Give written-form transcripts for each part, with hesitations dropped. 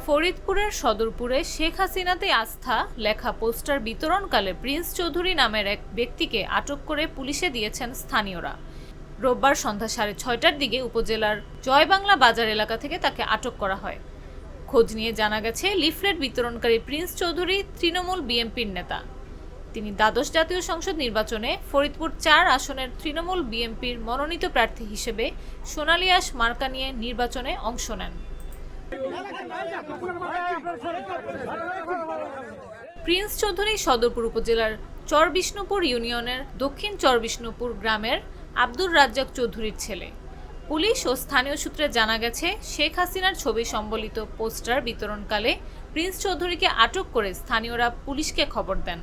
ফরিদপুরের সদরপুরে শেখ হাসিনাতে আস্থা লেখা পোস্টার বিতরণকালে প্রিন্স চৌধুরী নামের এক ব্যক্তিকে আটক করে পুলিশে দিয়েছেন স্থানীয়রা। রোববার সন্ধ্যা 6:30টার দিকে উপজেলার জয়বাংলা বাজার এলাকা থেকে তাকে আটক করা হয়। খোঁজ নিয়ে জানা গেছে, লিফলেট বিতরণকারী প্রিন্স চৌধুরী তৃণমূল বিএনপির নেতা। তিনি দ্বাদশ জাতীয় সংসদ নির্বাচনে ফরিদপুর ৪ আসনের তৃণমূল বিএনপির মনোনীত প্রার্থী হিসেবে সোনালী আঁশ মার্কা নিয়ে নির্বাচনে অংশ নেন। প্রিন্স চৌধুরী সদরপুর উপজেলার চরবিষ্ণুপুর ইউনিয়নের দক্ষিণ চরবিষ্ণুপুর গ্রামের আব্দুর রাজ্জাক চৌধুরীর ছেলে। পুলিশ ও স্থানীয় সূত্রে জানা গেছে, শেখ হাসিনার ছবি সম্বলিত পোস্টার বিতরণকালে প্রিন্স চৌধুরীকে আটক করে স্থানীয়রা পুলিশকে খবর দেন।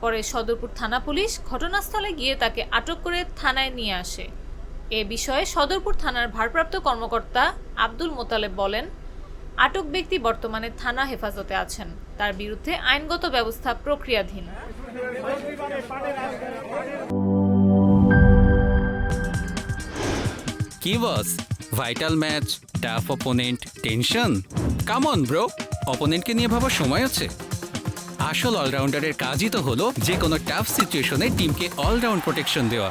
পরে সদরপুর থানা পুলিশ ঘটনাস্থলে গিয়ে তাকে আটক করে থানায় নিয়ে আসে। এ বিষয়ে সদরপুর থানার ভারপ্রাপ্ত কর্মকর্তা আব্দুল মোতালেব বলেন, আটক ব্যক্তি বর্তমানে থানা হেফাজতে আছেন। তার বিরুদ্ধে আইনগত ব্যবস্থা প্রক্রিয়াধীন। কি boss, vital match, tough opponent, tension? Come on bro, অপোনেন্টকে নিয়ে ভাবার সময় আছে। আসল অলরাউন্ডারের কাজই তো হলো যে কোনো টাফ সিচুয়েশনে টিমকে অলরাউন্ড প্রোটেকশন দেওয়া।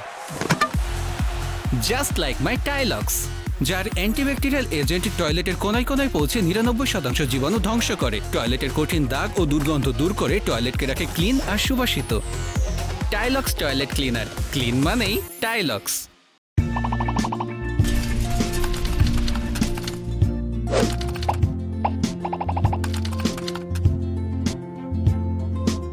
জাস্ট লাইক মাই টাইলক্স, যার অ্যান্টিব্যাকটেরিয়াল এজেন্ট টয়লেটের কোনায় কোনায় পৌঁছে ৯৯% জীবাণু ধ্বংস করে, টয়লেটের কঠিন দাগ ও দুর্গন্ধ দূর করে টয়লেটকে রাখে ক্লিন আর সুবাসিত। টাইলক্স টয়লেট ক্লিনার, ক্লিন মানেই টাইলক্স।